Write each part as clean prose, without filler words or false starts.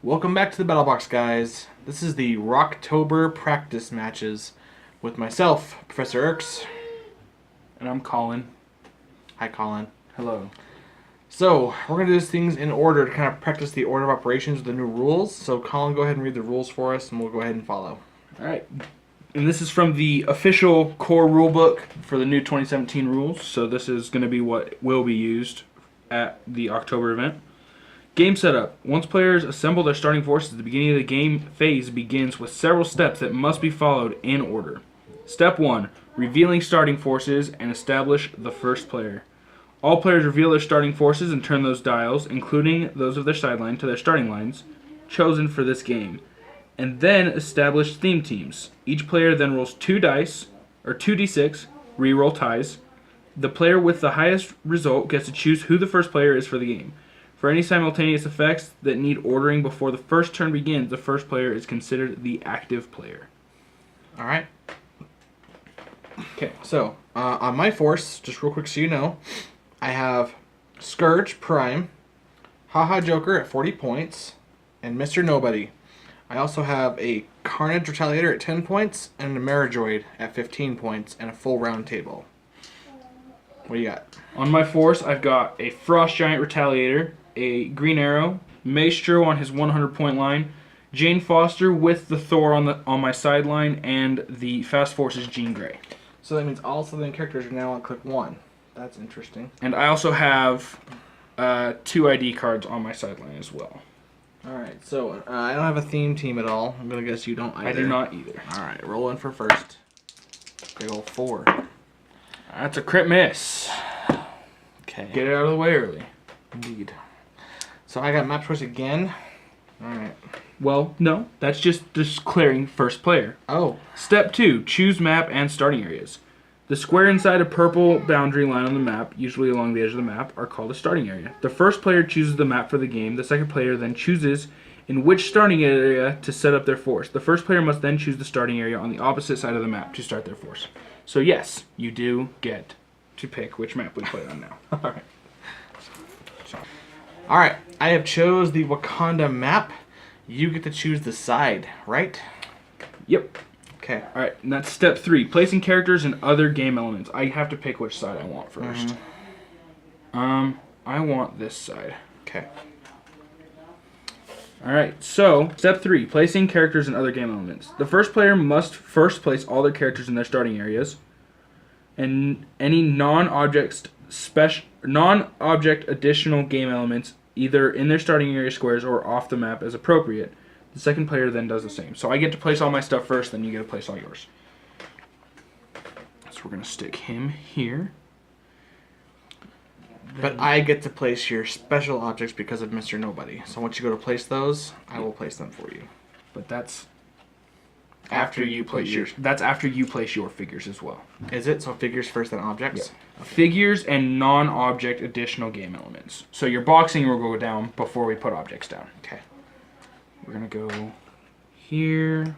Welcome back to the Battle Box, guys. This is the Rocktober practice matches with myself, Professor Erx. And I'm Colin. Hi, Colin. Hello. So, we're going to do these things in order to kind of practice the order of operations with the new rules. So, Colin, go ahead and read the rules for us, and we'll go ahead and follow. Alright. And this is from the official core rulebook for the new 2017 rules. So this is going to be what will be used at the October event. Game setup. Once players assemble their starting forces, the beginning of the game phase begins with several steps that must be followed in order. Step 1. Revealing starting forces and establish the first player. All players reveal their starting forces and turn those dials, including those of their sideline, to their starting lines, chosen for this game. And then establish theme teams. Each player then rolls 2 dice, or 2d6, re-roll ties. The player with the highest result gets to choose who the first player is for the game. For any simultaneous effects that need ordering before the first turn begins, the first player is considered the active player. Alright. Okay, so, on my force, just real quick so you know, I have Skurge Prime, Haha Joker at 40 points, and Mr. Nobody. I also have a Carnage Retaliator at 10 points, and an Ameridroid at 15 points, and a full round table. What do you got? On my force, I've got a Frost Giant Retaliator, a Green Arrow, Maestro on his 100-point line, Jane Foster with the Thor on my sideline, and the Fast Force's Jean Grey. So that means all civilian characters are now on click 1. That's interesting. And I also have 2 ID cards on my sideline as well. Alright, so I don't have a theme team at all. I'm going to guess you don't either. I do not either. Alright, roll in for first. Big ol' 4. That's a crit miss. Okay. Get it out of the way early. Indeed. So I got map choice again. Alright. Well, no. That's just clearing first player. Oh. Step 2. Choose map and starting areas. The square inside a purple boundary line on the map, usually along the edge of the map, are called a starting area. The first player chooses the map for the game. The second player then chooses in which starting area to set up their force. The first player must then choose the starting area on the opposite side of the map to start their force. So yes, you do get to pick which map we play on now. Alright. Alright, I have chose the Wakanda map. You get to choose the side, right? Yep. Okay. Alright, and that's step 3. Placing characters and other game elements. I have to pick which side I want first. I want this side. Okay. Alright, so step 3. Placing characters and other game elements. The first player must first place all their characters in their starting areas. And any non-object additional game elements either in their starting area squares or off the map as appropriate. The second player then does the same. So I get to place all my stuff first, then you get to place all yours. So we're going to stick him here. But I get to place your special objects because of Mr. Nobody. So once you go to place those, I will place them for you. But that's after you place your. That's after you place your figures as well. Is it? So figures first, then objects? Yep. Okay. Figures and non-object additional game elements. So your boxing will go down before we put objects down. Okay. We're going to go here.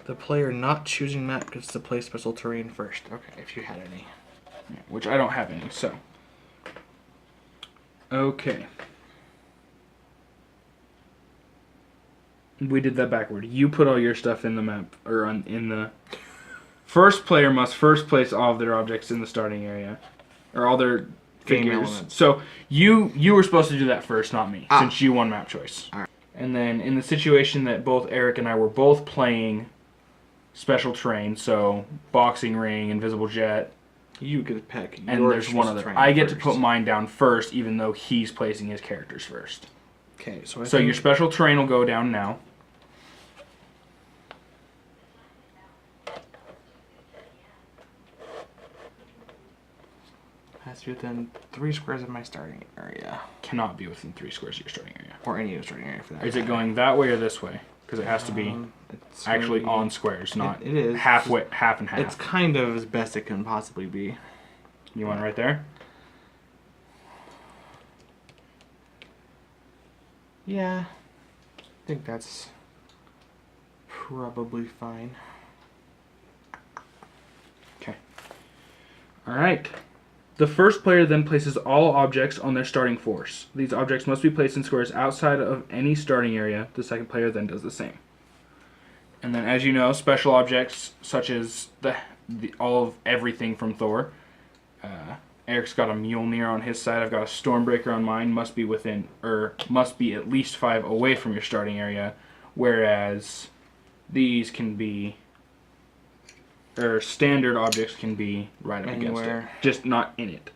The player not choosing map gets to play special terrain first. Okay, if you had any. Which I don't have any, so. Okay. We did that backward. You put all your stuff in the map, or in the... First player must first place all of their objects in the starting area. Or all their figures. So you were supposed to do that first, not me, since you won map choice. All right. And then in the situation that both Eric and I were both playing special terrain, so boxing ring, invisible jet, you get to pick. and there's one other. I get to put mine down first, even though he's placing his characters first. Okay, so your special terrain will go down now. Has to be within 3 squares of my starting area. Cannot be within 3 squares of your starting area. Or any starting area for that. Is it going that way or this way? Because it has to be actually on squares, not it is halfway, half and half. It's kind of as best it can possibly be. You want it right there? Yeah, I think that's probably fine. Okay. All right. The first player then places all objects on their starting force. These objects must be placed in squares outside of any starting area. The second player then does the same. And then, as you know, special objects such as all of everything from Thor. Eric's got a Mjolnir on his side. I've got a Stormbreaker on mine. Must be at least 5 away from your starting area. Whereas these can be, or standard objects can be right up against it, just not in it.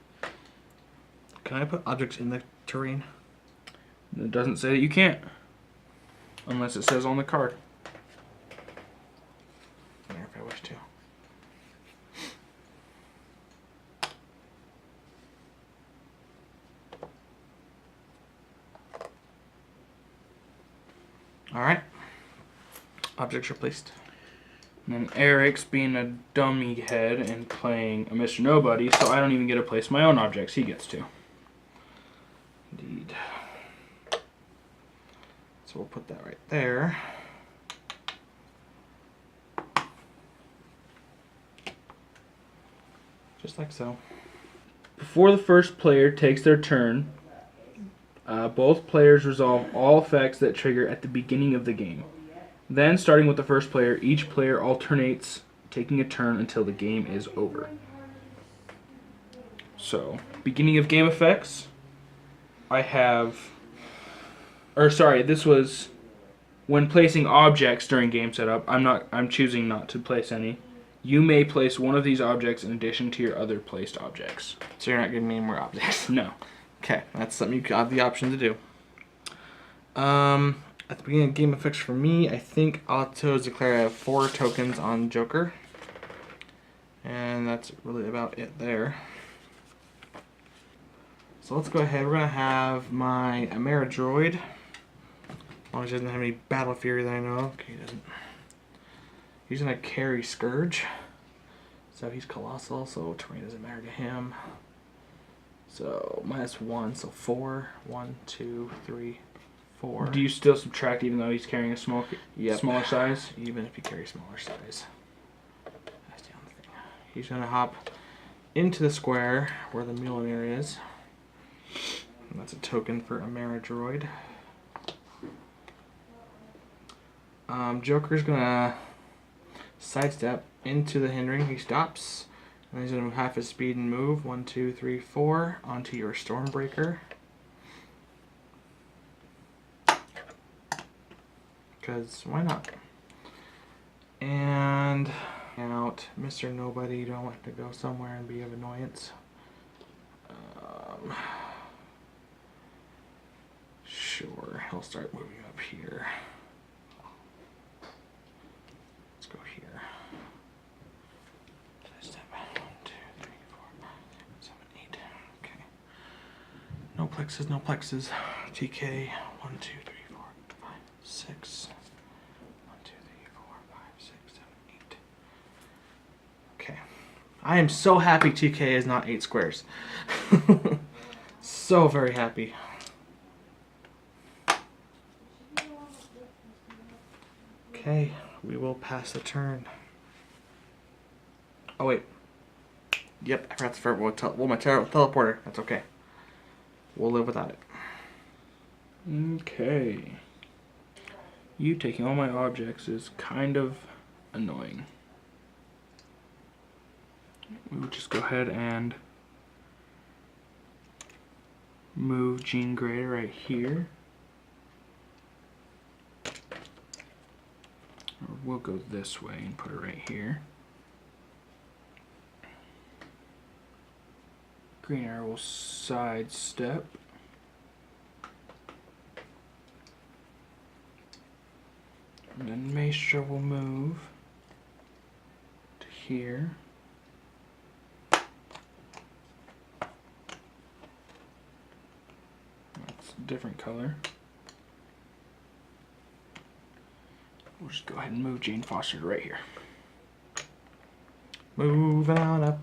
Can I put objects in the terrain? It doesn't say that you can't, unless it says on the card. I wonder if I wish to. All right. Objects are placed. And then Eric's being a dummy head and playing a Mr. Nobody, so I don't even get to place my own objects. He gets to. Indeed. So we'll put that right there. Just like so. Before the first player takes their turn, both players resolve all effects that trigger at the beginning of the game. Then, starting with the first player, each player alternates taking a turn until the game is over. So, beginning of game effects, I have... this was when placing objects during game setup. I'm choosing not to place any. You may place one of these objects in addition to your other placed objects. So you're not giving me any more objects? No. Okay, that's something you have the option to do. At the beginning of game effects for me, I think autos declare I have 4 tokens on Joker. And that's really about it there. So let's go ahead. We're going to have my Ameridroid. As long as he doesn't have any battle fury that I know of. Okay, he doesn't. He's going to carry Skurge. So he's colossal, so terrain doesn't matter to him. So -1, so 4. 1, 2, 3, 4. Do you still subtract even though he's carrying a smaller size? Even if you carry smaller size. That's the only thing. He's going to hop into the square where the Mjolnir is. And that's a token for Ameridroid. Joker's going to sidestep into the hindering. He stops. And he's going to move half his speed and move. 1, 2, 3, 4 onto your Stormbreaker. Because why not? And out Mr. Nobody. Don't want to go somewhere and be of annoyance. Sure, he'll start moving up here. Let's go here. Step 1, 2, 3, 4, 5, 6, 7, 8. Okay. No plexes, no plexes. TK. 1, 2, 3, 4, 5, 6. 1, 2, 3, 4, 5, 6, 7, 8. Okay. I am so happy TK is not 8 squares. So very happy. Okay, we will pass the turn. Oh wait. Yep, I forgot to start my teleporter. That's okay. We'll live without it. Okay. You taking all my objects is kind of annoying. We'll just go ahead and move Jean Grey right here. Or we'll go this way and put it right here. Green Arrow will sidestep. And then Maestro will move to here. That's a different color. We'll just go ahead and move Jane Foster to right here. Moving on up.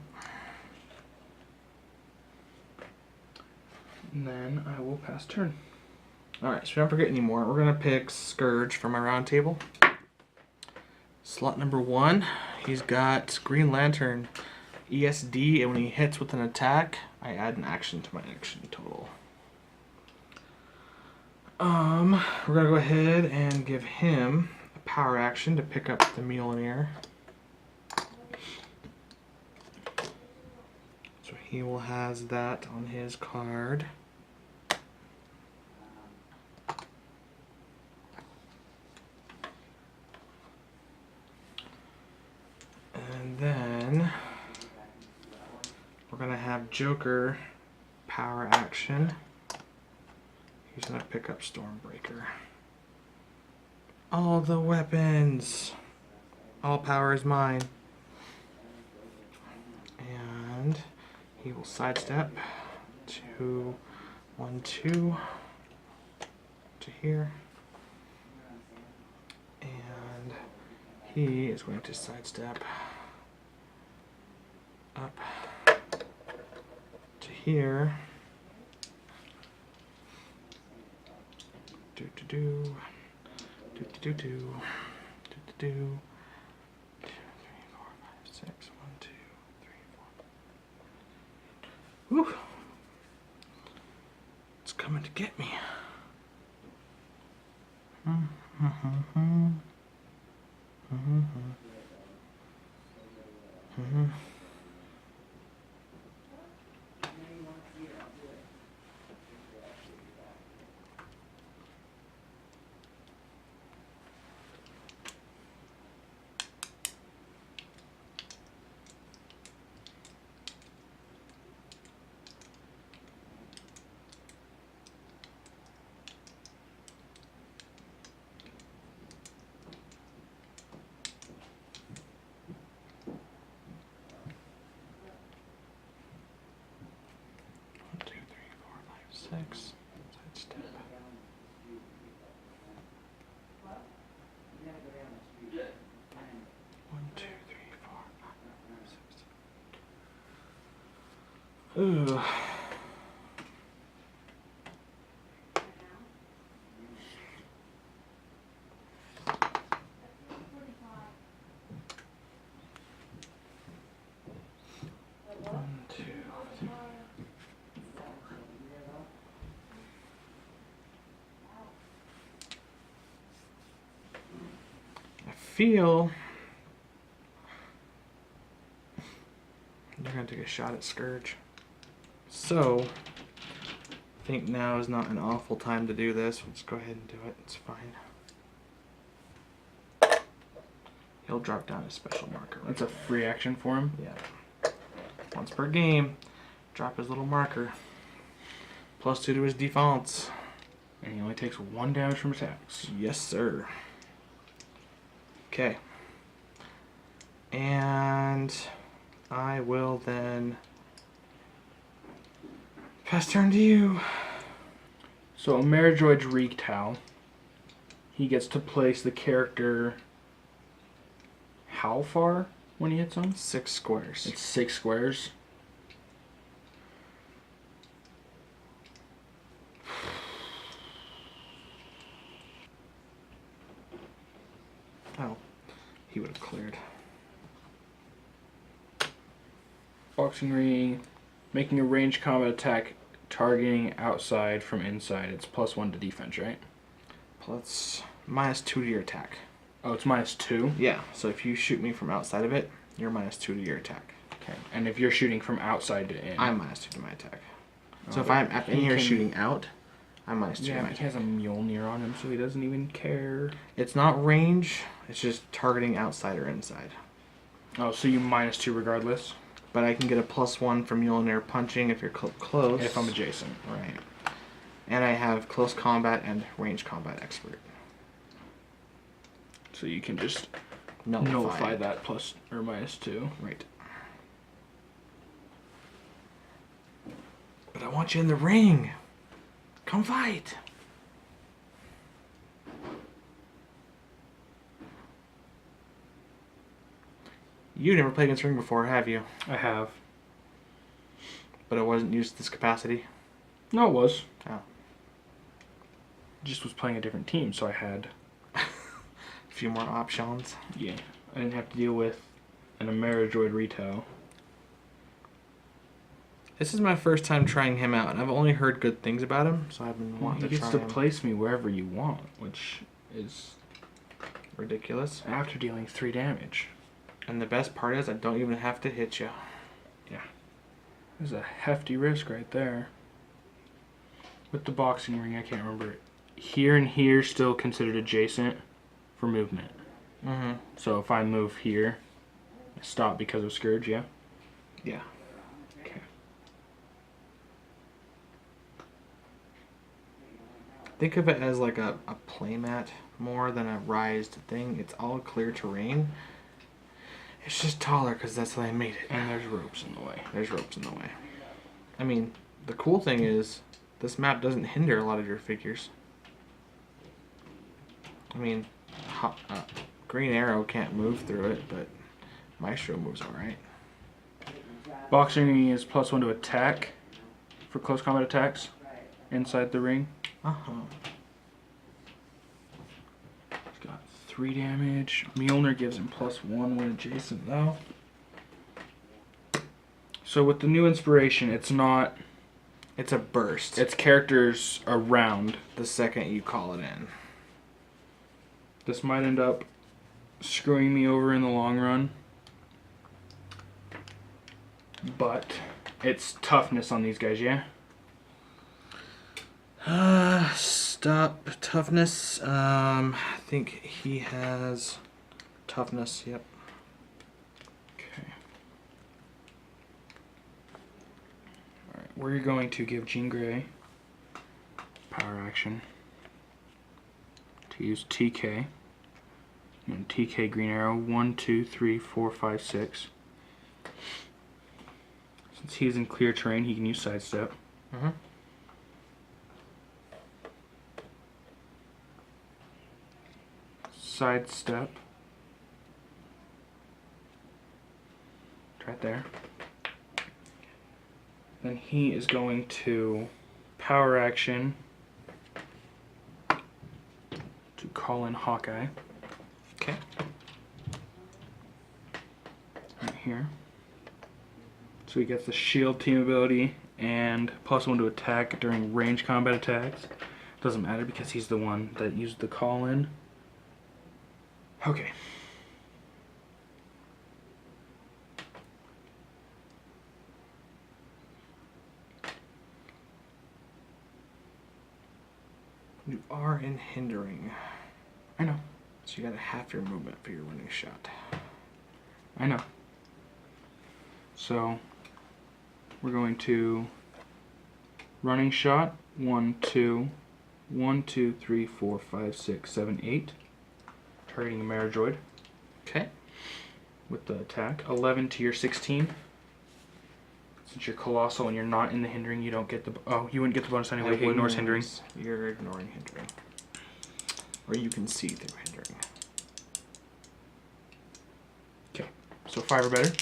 And then I will pass turn. Alright, so we don't forget anymore. We're going to pick Skurge from our round table. Slot number 1, he's got Green Lantern. ESD, and when he hits with an attack, I add an action to my action total. We're gonna go ahead and give him a power action to pick up the Mjolnir. So he will has that on his card. And then we're gonna have Joker power action. He's gonna pick up Stormbreaker. All the weapons. All power is mine. And he will sidestep to 1, 2 to here. And he is going to sidestep up to here. Do do do do do do do do do. 2, 3, 4, 5, 6. 1, 2, 3, 4. Woo! It's coming to get me. Six. Sidestep. 1, 2, 3, 4, 5, 6. Ooh. Feel they're gonna take a shot at Skurge. So I think now is not an awful time to do this. Let's go ahead and do it. It's fine. He'll drop down his special marker. That's a free action for him. Yeah. Once per game, drop his little marker. +2 to his defense. And he only takes 1 damage from attacks. Yes, sir. Okay. And I will then pass turn to you. So Ameridroid's Reektal. He gets to place the character how far when he hits him? 6 squares. It's 6 squares. Oh, he would have cleared. Boxing ring, making a ranged combat attack, targeting outside from inside. It's +1 to defense, right? Plus -2 to your attack. Oh, it's -2? Yeah, so if you shoot me from outside of it, you're -2 to your attack. Okay. And if you're shooting from outside to in? I'm -2 to my attack. So Oh, if I'm in here can- shooting out, I'm -2 to Yeah, my but he attack. has a Mjolnir on him, so he doesn't even care. It's not range, it's just targeting outside or inside. Oh, so you -2 regardless? But I can get a +1 from Mjolnir punching if you're close. If I'm adjacent. Right. And I have close combat and range combat expert. So you can just Nullify it. that plus or -2. Right. But I want you in the ring. Come fight. You never played against ring before, have you? I have. But it wasn't used to this capacity? No, it was. Oh. Just was playing a different team, so I had... A few more options. Yeah. I didn't have to deal with an Ameridroid retail. This is my first time trying him out, and I've only heard good things about him, so I've been Well, wanting he to gets try to him. place me wherever you want, which is Ridiculous. after dealing 3 damage. And the best part is I don't even have to hit you. There's a hefty risk right there. With the boxing ring, I can't remember. Here and here still considered adjacent for movement. Mm-hmm. So if I move here, I stop because of Skurge, yeah? Yeah. Okay. Think of it as like a playmat more than a rised thing. It's all clear terrain. It's just taller because that's how they made it. And there's ropes in the way. There's ropes in the way. I mean, the cool thing is this map doesn't hinder a lot of your figures. I mean, Green Arrow can't move through it, but Maestro moves alright. Boxing ring is +1 to attack for close combat attacks inside the ring. Uh-huh. He's got 3 damage. Mjolnir gives him +1 when adjacent though. So with the new inspiration, it's not... It's a burst. It's characters around. The second you call it in. This might end up screwing me over in the long run. But it's toughness on these guys, yeah? Stop. Toughness. I think he has toughness, yep. Okay. Alright, we're going to give Jean Grey power action to use TK. And TK Green Arrow 1, 2, 3, 4, 5, 6. Since he's in clear terrain, he can use sidestep. Mm-hmm. Sidestep. Right there. Then he is going to power action to call in Hawkeye. Okay. Right here. So he gets the shield team ability and +1 to attack during range combat attacks. Doesn't matter because he's the one that used the call in. Okay. You are in hindering. I know. So you gotta half your movement for your running shot. I know. So we're going to running shot 1, 2, 1, 2, 3, 4, 5, 6, 7, 8. Targeting Ameridroid Okay. with the attack. 11 to your 16. Since you're colossal and you're not in the hindering, you don't get the... Oh, you wouldn't get the bonus anyway. He ignores hindering. You're ignoring hindering. Or you can see through hindering. Okay. So 5 or better.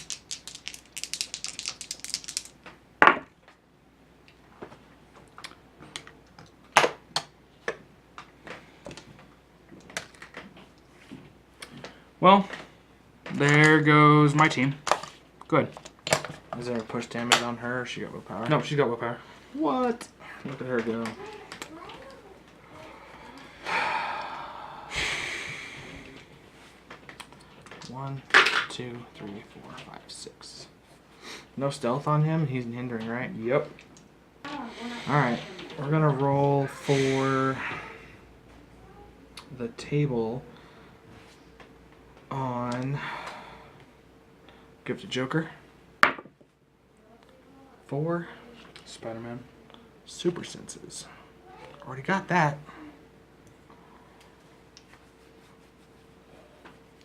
Well, there goes my team. Good. Is there a push damage on her or she got willpower? No, she's got willpower. What? Look at her go. One, 2, 3, 4, 5, 6. No stealth on him? He's hindering, right? Yep. Alright. We're gonna roll for the table on give to Joker. 4 Spider-Man. super senses. Already got that.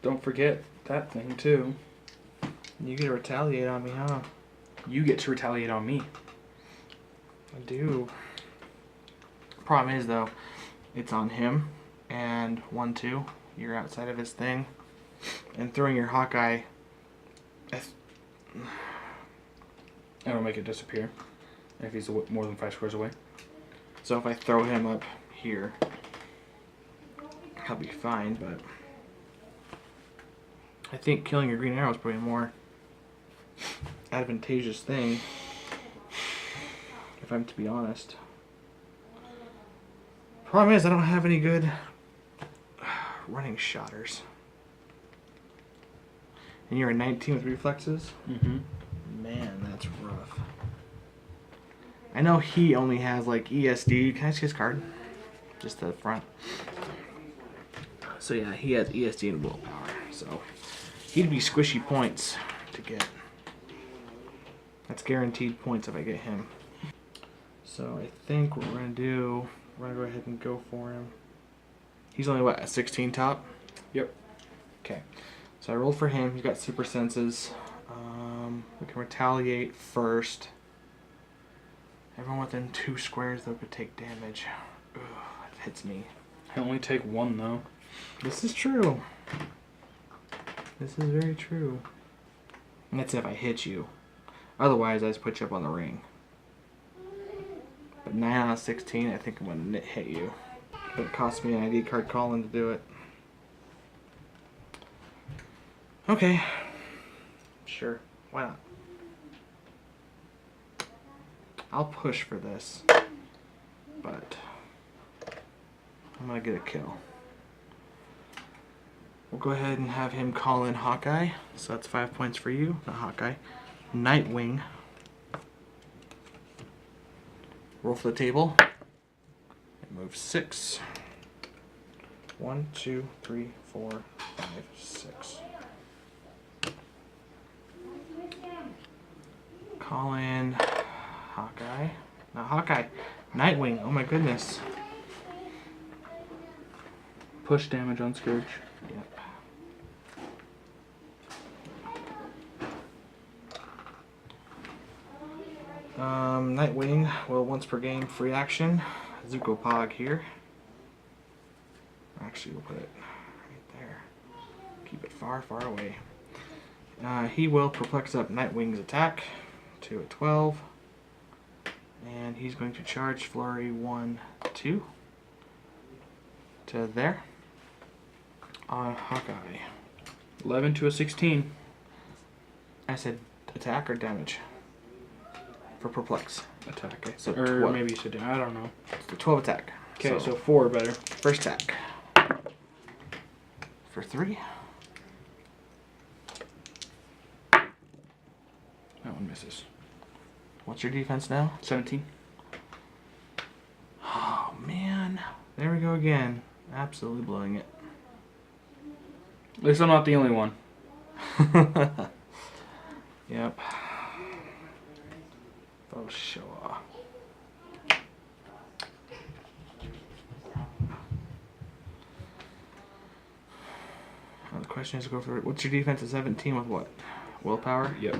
Don't forget that thing too. You get to retaliate on me, huh? You get to retaliate on me. I do. Problem is though, it's on him. And 1, 2, you're outside of his thing. And throwing your Hawkeye. It'll make it disappear if he's more than 5 squares away. So if I throw him up here, he'll be fine, but I think killing your green arrow is probably a more advantageous thing. if I'm to be honest. Problem is, I don't have any good running shotters. And you're a 19 with reflexes? Mm-hmm. Man, that's rough. I know he only has like ESD. Can I see his card? Just the front. So yeah, he has ESD and willpower. So he'd be squishy points to get. That's guaranteed points if I get him. So I think what we're going to do, we're going to go ahead and go for him. He's only, what, a 16 top? Yep. Okay. So I rolled for him. He's got super senses. We can retaliate first. Everyone within 2 squares, though, could take damage. Ugh, that hits me. I only take 1, though. This is true. This is very true. And that's if I hit you. Otherwise, I just put you up on the ring. But 9 out of 16, I think I'm going to hit you. But it cost me an ID card Colin to do it. Okay. Sure. Why not? I'll push for this. But I'm going to get a kill. We'll go ahead and have him call in Hawkeye. So that's 5 points for you. Not Hawkeye. Nightwing. Roll for the table. It moves 6. 1, 2, 3, 4, 5, 6. Call in Hawkeye. Not Hawkeye. Nightwing. Oh my goodness. Push damage on Skurge. Yep. Nightwing will once per game free action. Zuko Pog here. Actually, we'll put it right there. Keep it far, far away. He will perplex up Nightwing's attack to a 12. And he's going to charge Flurry 1, 2 to there. On Hawkeye. 11 to a 16. I said attack or damage? For perplex. Attack. Okay. So or 12. maybe you said I don't know. It's a 12 attack. Okay, so 4 better. First attack. For 3. That one misses. What's your defense now? 17. Oh, man. There we go again. Absolutely blowing it. At least I'm not the only one. Yep. Oh, show off. Now the question is to go for what's your defense at 17 with what? Willpower? Yep.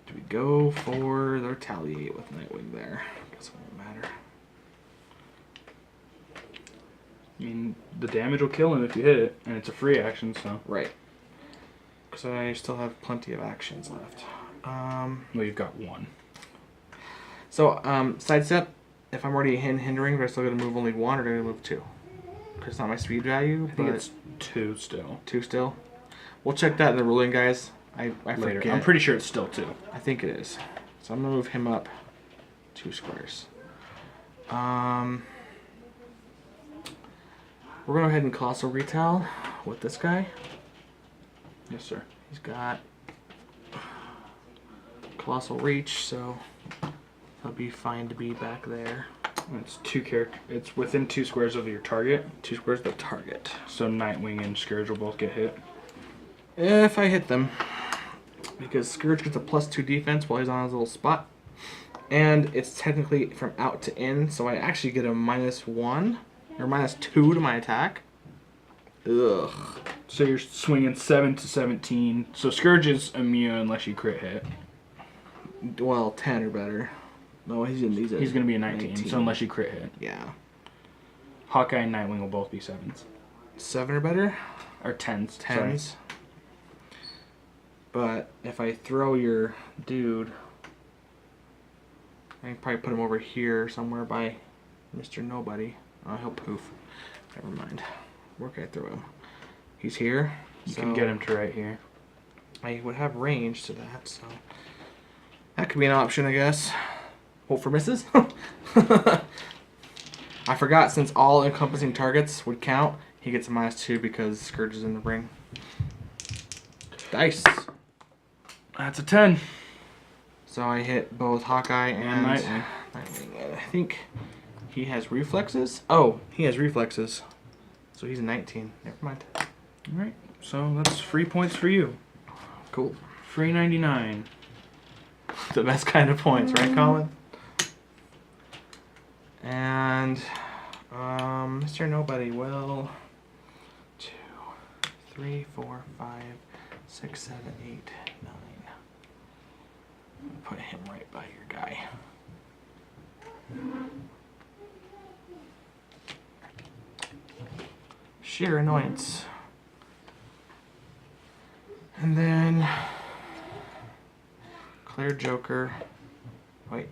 Do we go for the retaliate with Nightwing there? Guess it won't matter. I mean, the damage will kill him if you hit it, and it's a free action, so. Right. Because I still have plenty of actions left. Well, you've got 1. So, sidestep, if I'm already hindering, do I still going to move only 1 or do I move 2? Because it's not my speed value. I think it's 2 still. 2 still. We'll check that in the ruling, guys. I Later. forget. I'm pretty sure it's still 2. I think it is. So I'm going to move him up 2 squares. We're going to go ahead and Colossal Retail with this guy. Yes, sir. He's got Colossal Reach, so he'll be fine to be back there. It's 2 character. It's within 2 squares of your target. 2 squares of the target. So Nightwing and Skurge will both get hit. If I hit them. Because Skurge gets a +2 defense while he's on his little spot. And it's technically from out to in, so I actually get a -1 or -2 to my attack. Ugh. So you're swinging 7 to 17. So Skurge is immune unless you crit hit. Well, 10 or better. No, he's going to be a 19, so unless you crit hit. Yeah. Hawkeye and Nightwing will both be 7s. 7 or better? Or 10s. 10s. Sorry. But if I throw your dude, I can probably put him over here somewhere by Mr. Nobody. Oh, he'll poof. Never mind. Where can I throw him? He's here. You can get him to right here. I would have range to that, so that could be an option, I guess. Hope for misses. I forgot, since all encompassing targets would count, he gets a -2 because Skurge is in the ring. Dice. That's a 10. So I hit both Hawkeye and Nightwing. Nightwing. I think he has reflexes. Oh, he has reflexes. So he's a 19. Never mind. Alright, so that's free points for you. Cool. Free 99. The best kind of points, right, Colin? And Mr. Nobody will 2, 3, 4, 5, 6, 7, 8, 9. Put him right by your guy. Sheer annoyance. And then clear Joker. Wait.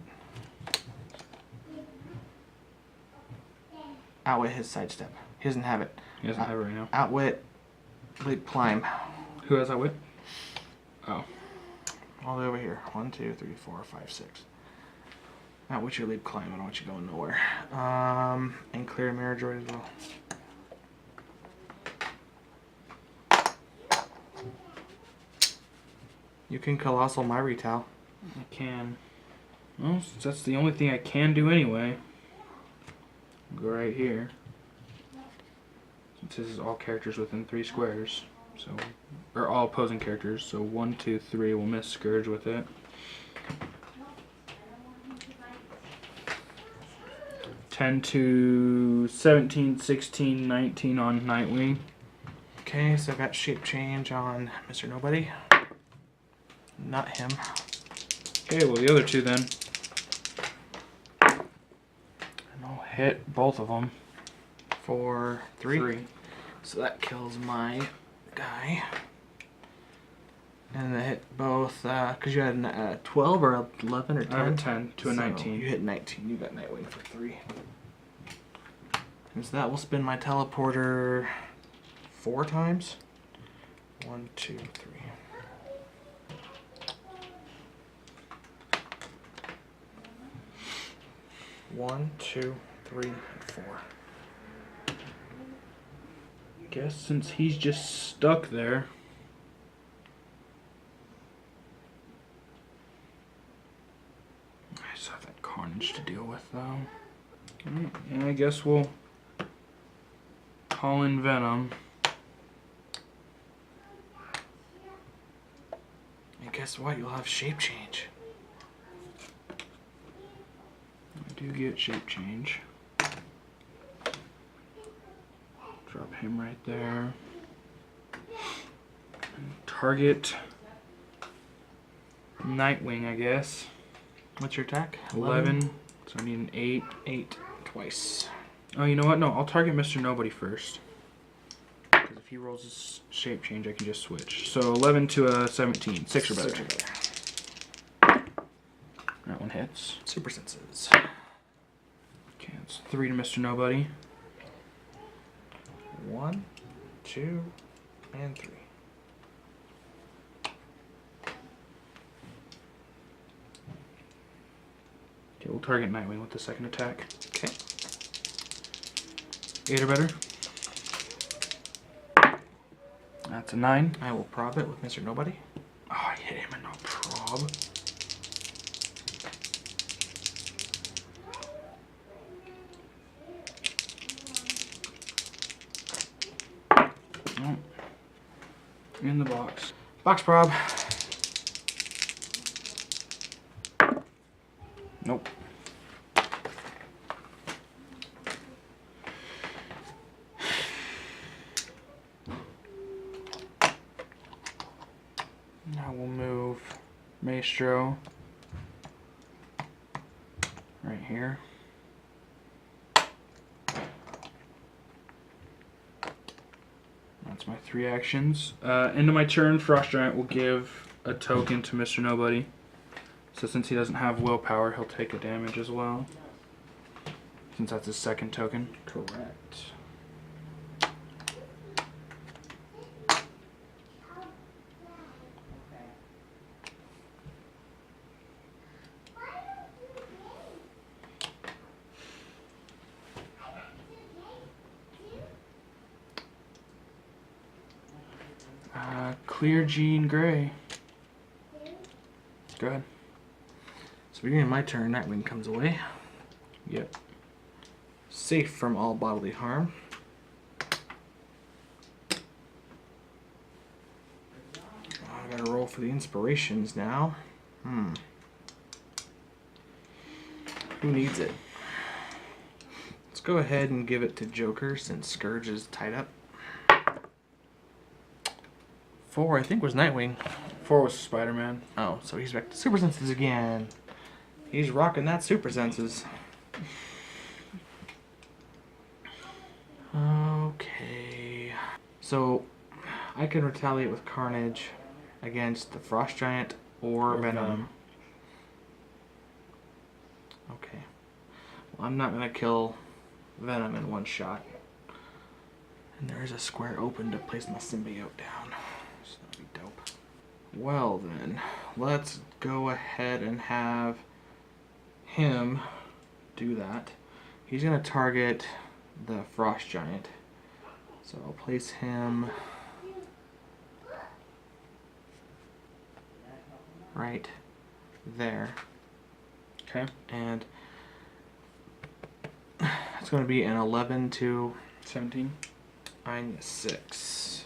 Outwit his sidestep. He doesn't have it. He doesn't have it right now. Outwit, leap climb. Who has that wit? Oh. All the way over here. 1, 2, 3, 4, 5, 6. Outwit your leap climb. I don't want you going nowhere. And clear Ameridroid as well. You can Colossal my Retal. I can. Well, that's the only thing I can do anyway. Go right here. Since this is all characters within 3 squares. So, or all opposing characters. So 1, 2, 3 will miss Skurge with it. $10 to 17, 16, 19 on Nightwing. Okay, so I've got shape change on Mr. Nobody. Not him. Okay, well the other two then. And I'll hit both of them. For 3. So that kills my guy. And I hit both, because you had a 12 or 11 or 10? I have a 10 to a So 19. You hit 19. You got Nightwing for 3. And so that will spin my teleporter 4 times. 1, 2, 3. 1, 2, 3, and 4. Guess since he's just stuck there. I still have that Carnage to deal with though. Alright, and I guess we'll call in Venom. And guess what? You'll have shape change. I do get shape change. Drop him right there. And target Nightwing, I guess. What's your attack? 11. So I need an 8. 8 twice. Oh, you know what? No, I'll target Mr. Nobody first. Because if he rolls his shape change, I can just switch. So 11 to a 17. 6 or better. 6 or better. That one hits. Super senses. Okay, it's 3 to Mr. Nobody. 1, 2, and 3. Okay, we'll target Nightwing with the second attack. Okay. 8 or better. That's a 9. I will prob it with Mr. Nobody. Oh, I hit him and no prob. Oh. In the box. Box prob. Nope. Now we'll move Maestro right here. That's my 3 actions. End of my turn, Frost Giant will give a token to Mr. Nobody. So since he doesn't have willpower, he'll take a damage as well. Since that's his second token. Correct. Clear Jean Grey. Go ahead. So beginning of my turn, Nightwing comes away. Yep. Safe from all bodily harm. I gotta roll for the inspirations now. Who needs it? Let's go ahead and give it to Joker since Skurge is tied up. 4, I think, was Nightwing. 4 was Spider-Man. Oh, so he's back to Super Senses again. He's rocking that Super Senses. Okay. So, I can retaliate with Carnage against the Frost Giant or Venom. Okay. Well, I'm not going to kill Venom in one shot. And there is a square open to place my symbiote down. So that'll be dope. Well then, let's go ahead and have him do that. He's going to target the Frost Giant. So I'll place him right there. Okay. And it's going to be an 11 to 17. 6.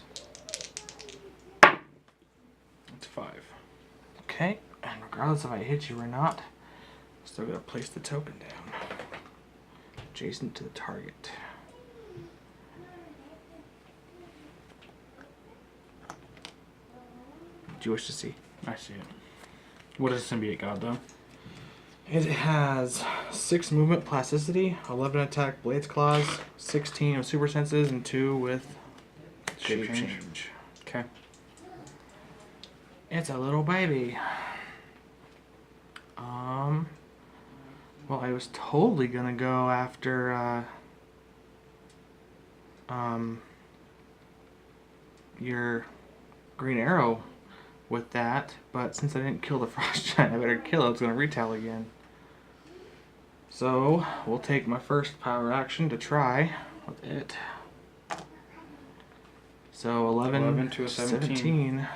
That's 5. Okay, and regardless if I hit you or not, I'm still going to place the token down. Adjacent to the target. What do you wish to see? I see it. What does the symbiote got, though? It has 6 movement plasticity, 11 attack blades claws, 16 of super senses, and 2 with shape change. Okay. It's a little baby. Well, I was totally gonna go after your Green Arrow with that, but since I didn't kill the Frost Giant, I better kill it. It's gonna retail again. So we'll take my first power action to try with it. So 11 to a 17.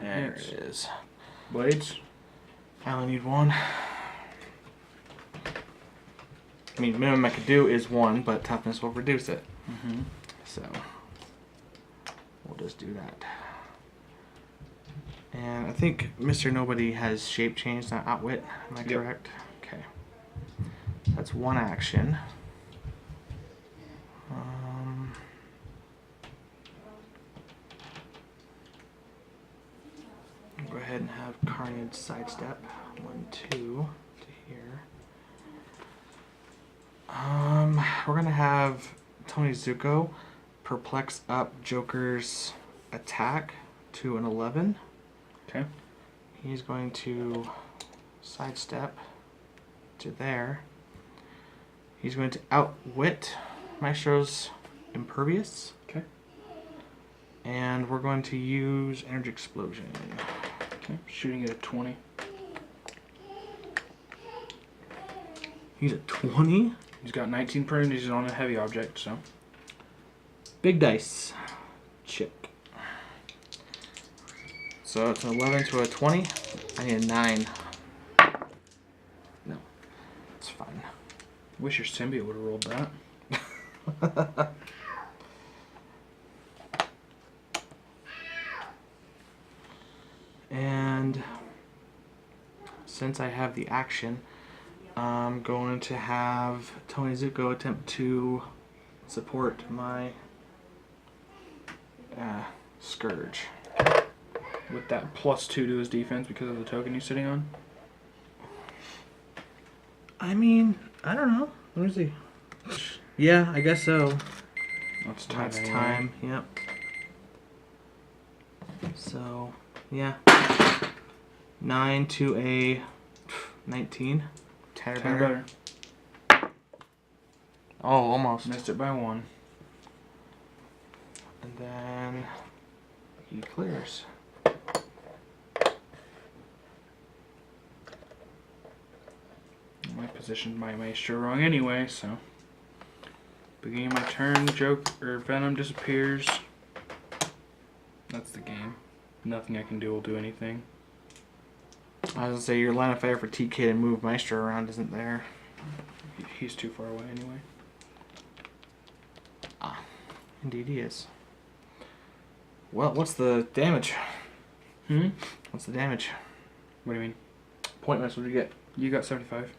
There it is. Blades? I only need 1. I mean, minimum I could do is 1, but toughness will reduce it. So we'll just do that. And I think Mr. Nobody has shape change, not outwit. Am I correct? Okay. That's 1 action. Go ahead and have Carnage sidestep. 1, 2 to here. We're gonna have Tony Zuko perplex up Joker's attack to an 11. Okay. He's going to sidestep to there. He's going to outwit Maestro's impervious. Okay. And we're going to use energy explosion. Okay. Shooting at a 20. He's at 20. He's got 19 per and he's on a heavy object, so. Big dice. Check. So it's an 11 to a 20. I need a 9. No. It's fine. Wish your symbiote would have rolled that. And since I have the action, I'm going to have Tony Zuko attempt to support my Skurge. With that +2 to his defense because of the token he's sitting on? I mean, I don't know. Let me see. Yeah, I guess so. That's time. That's anyway. time, yep. So, yeah. 9 to a 19. 10 or 10 better. better. Oh, almost. Missed it by 1. And then he clears. I positioned my Maestro wrong anyway, so. Beginning of my turn, Venom disappears. That's the game. Nothing I can do will do anything. I was gonna say your line of fire for TK to move Maestro around isn't there. He's too far away anyway. Ah, indeed he is. Well, what's the damage? What's the damage? What do you mean? Point miss, what did you get? You got 75.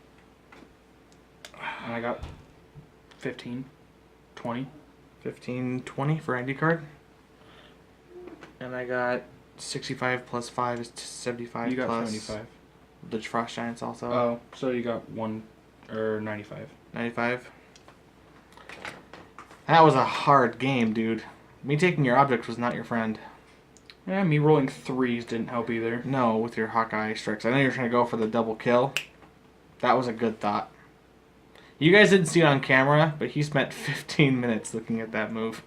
And I got 15. 20. 15, 20 for ID card. And I got 65 plus 5 is 75. You got plus 75. The Frost Giants also. Oh, so you got 95. 95. That was a hard game, dude. Me taking your object was not your friend. Yeah, me rolling 3s didn't help either. No, with your Hawkeye strikes. I know you're trying to go for the double kill. That was a good thought. You guys didn't see it on camera, but he spent 15 minutes looking at that move.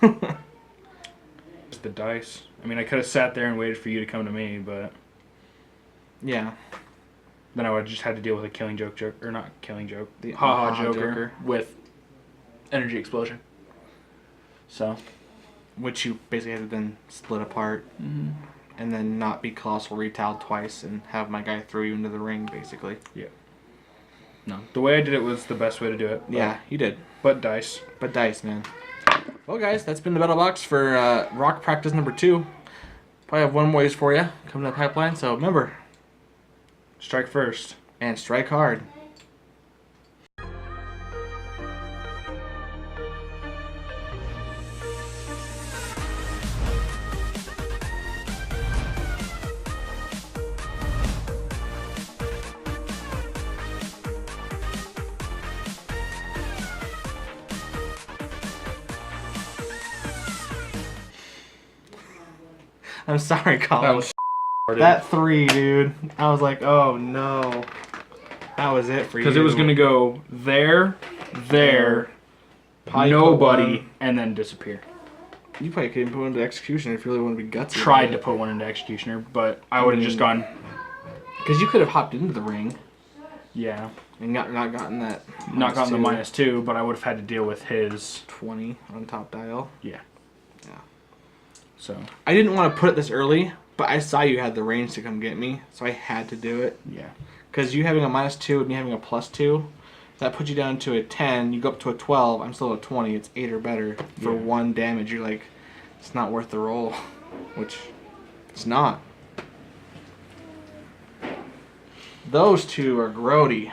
It's the dice. I mean, I could have sat there and waited for you to come to me, but Yeah. then I would have just had to deal with a killing joke, or not killing joke, The haha ha-ha Joker, Joker. with energy explosion. So. Which you basically had to then split apart. Mm-hmm. And then not be colossal retowed twice and have my guy throw you into the ring, basically. Yeah. No, the way I did it was the best way to do it. Yeah, you did. But dice. But dice, man. Well, guys, that's been the Battle Box for Rock Practice number 2. Probably have one more ways for you coming to the pipeline. So remember, Strike first. and strike hard. I'm sorry, Colin. That was That 3, dude. I was like, oh no. That was it for you. because it was going to go there, Probably nobody, put one- and then disappear. You probably couldn't put one into execution if you really want to be gutsy. Tried to put one into Executioner, but I would have just gone, Because you could have hopped into the ring yeah, and not gotten that. not gotten the -2, -2, but I would have had to deal with his, 20 on top dial. yeah. Yeah. So, I didn't want to put it this early, but I saw you had the range to come get me, so I had to do it. yeah. Because you having a -2 and me having a +2, that puts you down to a 10. You go up to a 12. I'm still at 20. It's 8 or better for Yeah. 1 damage. You're like, it's not worth the roll, which it's not. Those two are grody.